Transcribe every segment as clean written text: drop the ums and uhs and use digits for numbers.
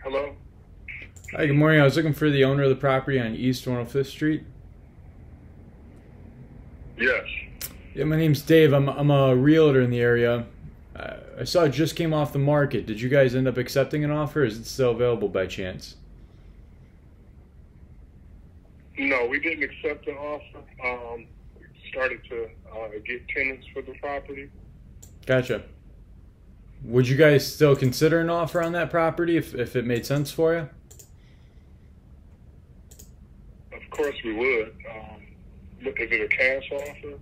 Hello? Hi, good morning. I was looking for the owner of the property on East 105th Street. Yes. Yeah, my name's Dave. I'm a realtor in the area. I saw it just came off the market. Did you guys end up accepting an offer? Or is it still available by chance? No, we didn't accept the offer. We started to get tenants for the property. Gotcha. Would you guys still consider an offer on that property if it made sense for you? Of course we would. Look, is it a cash offer?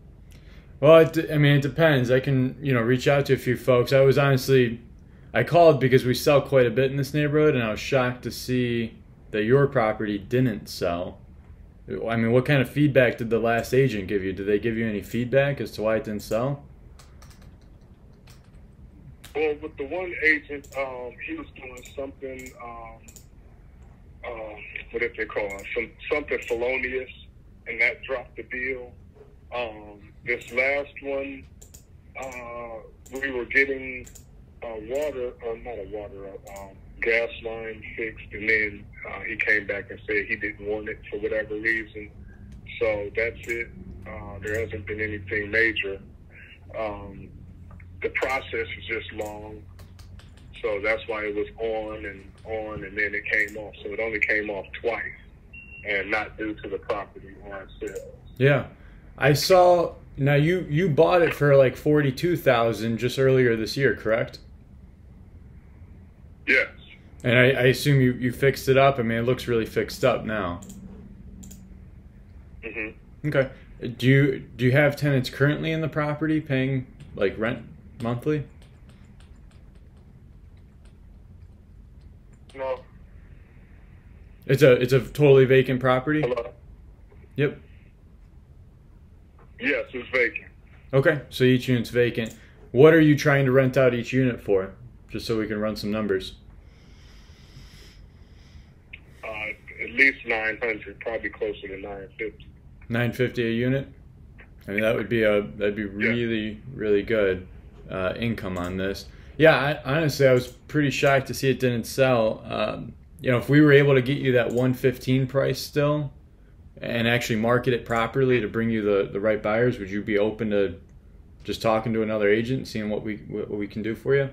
Well, I mean, it depends. I can, reach out to a few folks. I called because we sell quite a bit in this neighborhood, and I was shocked to see that your property didn't sell. I mean, what kind of feedback did the last agent give you? Did they give you any feedback as to why it didn't sell? Well, with the one agent, he was doing something, what did they call it? Something felonious, and that dropped the deal. This last one, we were getting gas line fixed, and then he came back and said he didn't want it for whatever reason. So that's it. There hasn't been anything major. The process is just long, so that's why it was on, and then it came off. So it only came off twice, and not due to the property on sale. Yeah, I saw. Now you bought it for like $42,000 just earlier this year, correct? Yes. And I assume you fixed it up. I mean, it looks really fixed up now. Mm-hmm. Okay. Do you have tenants currently in the property paying like rent monthly? No. It's a totally vacant property? Hello? Yep. Yes, it's vacant. Okay, so each unit's vacant. What are you trying to rent out each unit for? Just so we can run some numbers. At least 900, probably closer to 950. $950 a unit? I mean, that'd be really, really good income on this. Yeah, honestly, I was pretty shocked to see it didn't sell. If we were able to get you that $115 price still, and actually market it properly to bring you the right buyers, would you be open to just talking to another agent and seeing what we can do for you?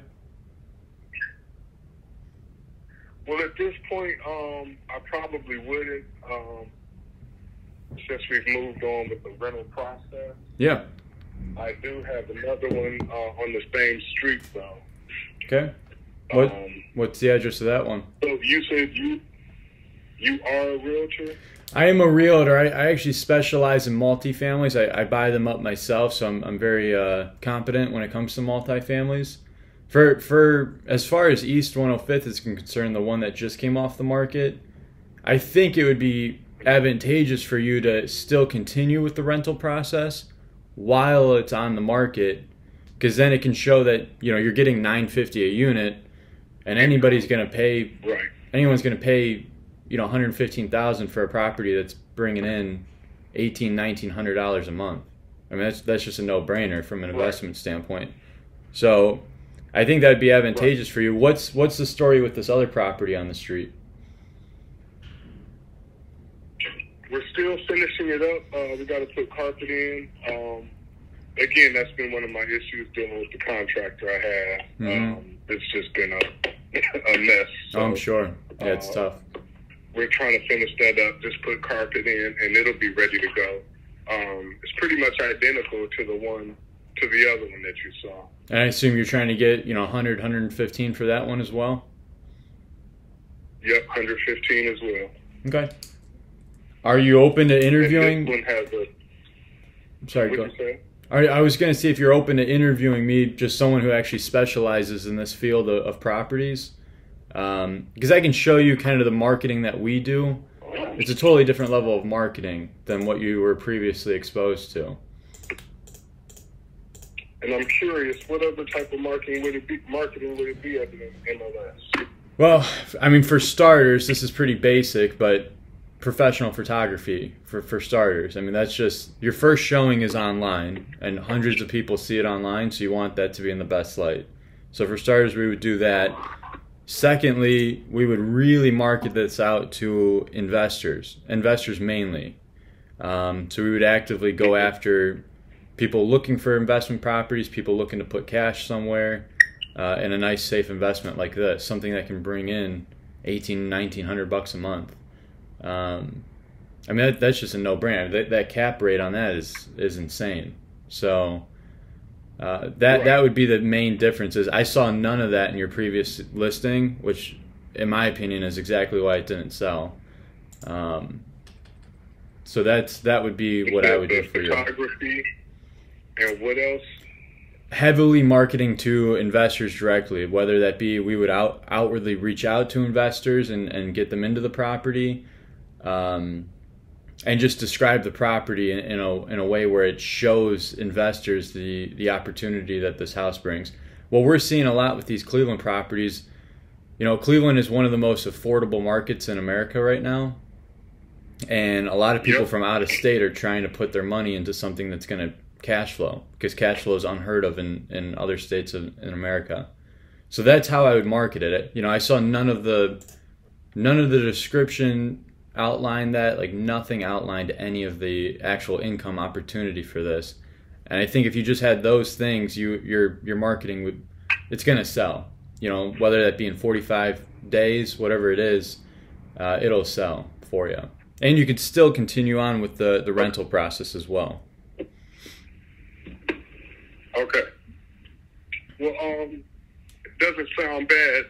Well, at this point, I probably wouldn't, since we've moved on with the rental process. Yeah. I do have another one on the same street, though. Okay. What's the address of that one? So you said you are a realtor? I am a realtor. I actually specialize in multifamilies. I buy them up myself, so I'm very competent when it comes to multifamilies. For as far as East 105th is concerned, the one that just came off the market, I think it would be advantageous for you to still continue with the rental process while it's on the market, because then it can show that you're getting $950 a unit, and anyone's going to pay $115,000 for a property that's bringing in $1,900 a month. I mean, that's just a no-brainer from an investment standpoint. So I think that'd be advantageous for you. What's the story with this other property on the street? We're still finishing it up. We got to put carpet in. Again, that's been one of my issues dealing with the contractor I have. Mm-hmm. It's just been a mess. So, I'm sure. Yeah, it's tough. We're trying to finish that up, just put carpet in, and it'll be ready to go. It's pretty much identical to the other one that you saw. And I assume you're trying to get 100, 115 for that one as well? Yep, 115 as well. Okay. Are you open to interviewing? And this one has a... I'm sorry, go ahead. What you say? I was going to see if you're open to interviewing me, just someone who actually specializes in this field of properties. Because I can show you kind of the marketing that we do. It's a totally different level of marketing than what you were previously exposed to. And I'm curious, what other type of marketing would it be other than MLS? Well, I mean, for starters, this is pretty basic, but professional photography for starters. I mean, that's just, your first showing is online, and hundreds of people see it online, so you want that to be in the best light. So for starters, we would do that. Secondly, we would really market this out to investors mainly. So we would actively go after people looking for investment properties, people looking to put cash somewhere, in a nice safe investment like this, something that can bring in $1,800-$1,900 a month. I mean, that's just a no-brainer. That cap rate on that is insane. So that would be the main difference. Is I saw none of that in your previous listing, which, in my opinion, is exactly why it didn't sell. So that would be what I would do for you. Photography, and what else? Heavily marketing to investors directly, whether that be we would outwardly reach out to investors and get them into the property, and just describe the property in a way where it shows investors the opportunity that this house brings. What we're seeing a lot with these Cleveland properties, Cleveland is one of the most affordable markets in America right now. And a lot of people from out of state are trying to put their money into something that's going to cash flow, because cash flow is unheard of in other states in America. So that's how I would market it. I saw none of the description outlined that, like nothing outlined any of the actual income opportunity for this. And I think if you just had those things, your marketing it's going to sell. Whether that be in 45 days, whatever it is, it'll sell for you. And you could still continue on with the rental process as well. Okay. Well, it doesn't sound bad,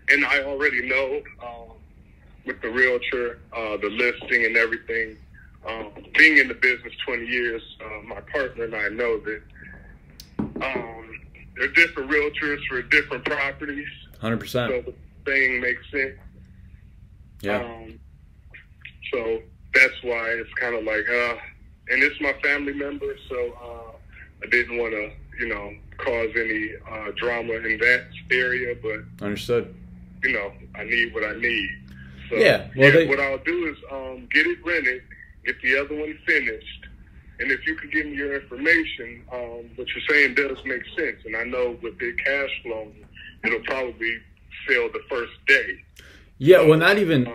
and I already know with the realtor, the listing and everything. Being in the business 20 years, my partner and I know that there are different realtors for different properties. 100%. So the thing makes sense. Yeah. So that's why it's kind of like, and it's my family member, so I didn't want to, cause any drama in that area, but understood. I need what I need. So what I'll do is get it rented, get the other one finished, and if you could give me your information, what you're saying does make sense, and I know with the cash flow, it'll probably sell the first day. Yeah, well, not even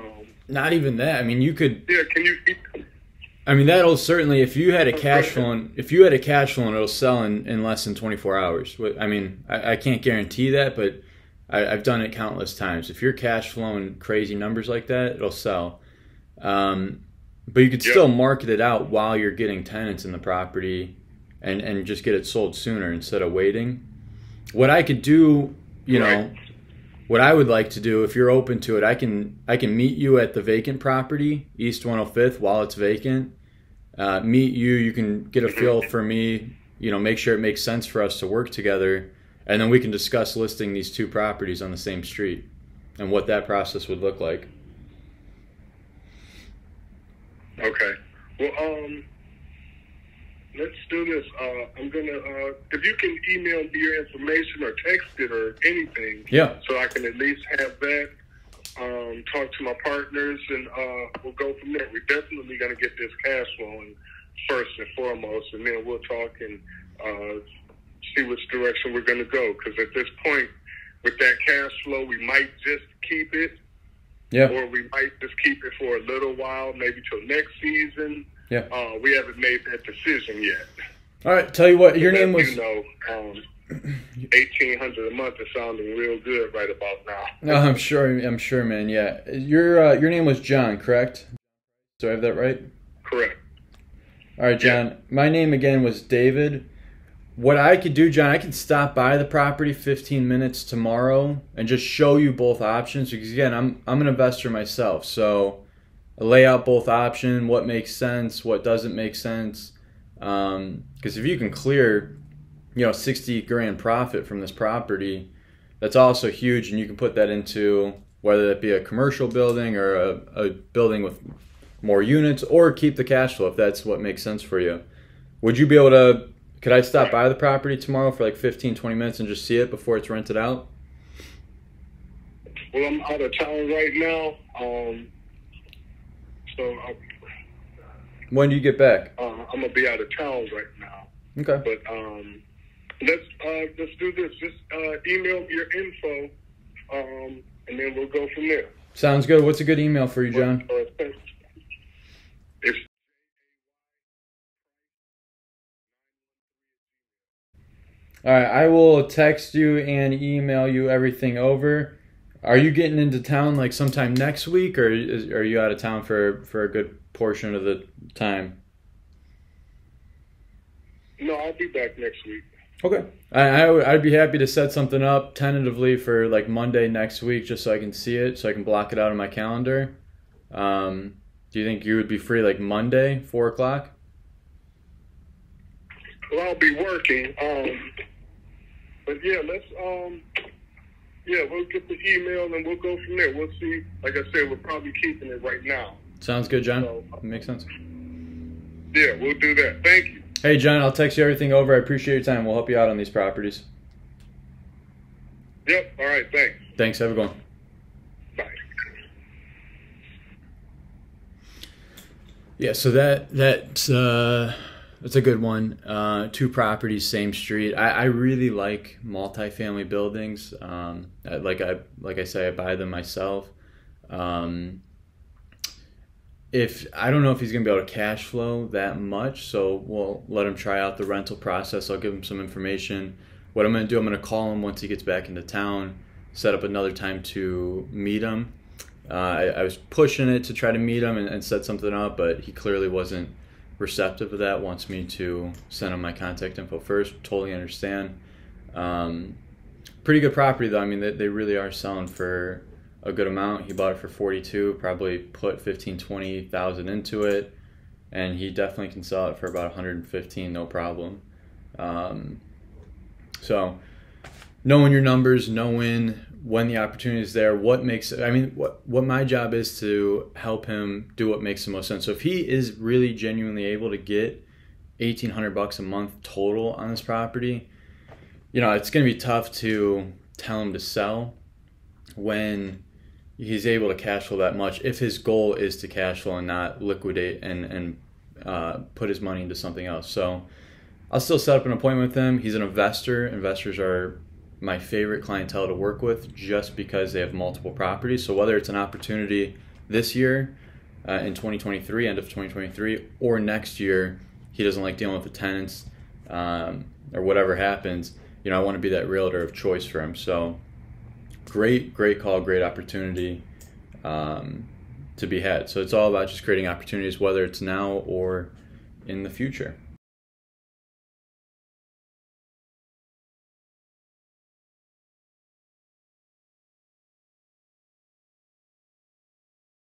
that. I mean, you could. Yeah, can you? I mean, that'll certainly. If you had a cash flow, it'll sell in less than 24 hours. I mean, I can't guarantee that, but I've done it countless times. If you're cash flowing crazy numbers like that, it'll sell. But you could still market it out while you're getting tenants in the property, and just get it sold sooner instead of waiting. What I could do, what I would like to do, if you're open to it, I can meet you at the vacant property, East 105th, while it's vacant. Meet you. You can get a feel for me. Make sure it makes sense for us to work together, and then we can discuss listing these two properties on the same street and what that process would look like. Okay. Well, let's do this. I'm gonna, if you can email me your information or text it or anything, so I can at least have that. Talk to my partners, and we'll go from there. We're definitely gonna get this cash flowing first and foremost, and then we'll talk and see which direction we're gonna go. Because at this point, with that cash flow, we might just keep it. Yeah. Or we might just keep it for a little while, maybe till next season. Yeah. We haven't made that decision yet. All right. Tell you what, your name was. $1,800 a month is sounding real good right about now. No, I'm sure, man. Yeah. Your name was John, correct? Do I have that right? Correct. All right, John. Yeah. My name again was David. What I could do, John, I could stop by the property 15 minutes tomorrow and just show you both options, because again, I'm an investor myself, so I lay out both options, what makes sense, what doesn't make sense. Because if you can clear, $60,000 profit from this property, that's also huge, and you can put that into whether it be a commercial building or a building with more units, or keep the cash flow if that's what makes sense for you. Would you be able to? Could I stop by the property tomorrow for like 15, 20 minutes and just see it before it's rented out? Well, I'm out of town right now. When do you get back? I'm going to be out of town right now. Okay. But let's do this. Just email me your info and then we'll go from there. Sounds good. What's a good email for you, John? It's All right, I will text you and email you everything over. Are you getting into town like sometime next week, or are you out of town for a good portion of the time? No, I'll be back next week. Okay. I'd be happy to set something up tentatively for like Monday next week, just so I can see it, so I can block it out on my calendar. Do you think you would be free like Monday, 4 o'clock? Well, I'll be working. But yeah, we'll get the email and we'll go from there. We'll see. Like I said, we're probably keeping it right now. Sounds good, John. So, makes sense. Yeah, we'll do that. Thank you. Hey, John, I'll text you everything over. I appreciate your time. We'll help you out on these properties. Yep. All right. Thanks. Thanks. Have a good one. Bye. Yeah, so that's a good one. 2 properties, same street. I really like multifamily buildings. Like I say, I buy them myself. If I don't know if he's gonna be able to cash flow that much, so we'll let him try out the rental process. I'll give him some information. What I'm gonna do, I'm gonna call him once he gets back into town, set up another time to meet him. I was pushing it to try to meet him and set something up, but he clearly wasn't receptive of that. Wants me to send him my contact info first. Totally understand. Pretty good property though. I mean, they really are selling for a good amount. He bought it for 42, probably put 15,000-20,000 into it, and he definitely can sell it for about 115, no problem. So knowing your numbers, knowing when the opportunity is there, what my job is to help him do what makes the most sense. So if he is really genuinely able to get $1,800 a month total on this property, it's going to be tough to tell him to sell when he's able to cash flow that much, if his goal is to cash flow and not liquidate and put his money into something else. So I'll still set up an appointment with him. He's an investor. Investors are my favorite clientele to work with just because they have multiple properties. So whether it's an opportunity this year in 2023, end of 2023, or next year, he doesn't like dealing with the tenants or whatever happens, I want to be that realtor of choice for him. So great call, great opportunity to be had. So it's all about just creating opportunities, whether it's now or in the future.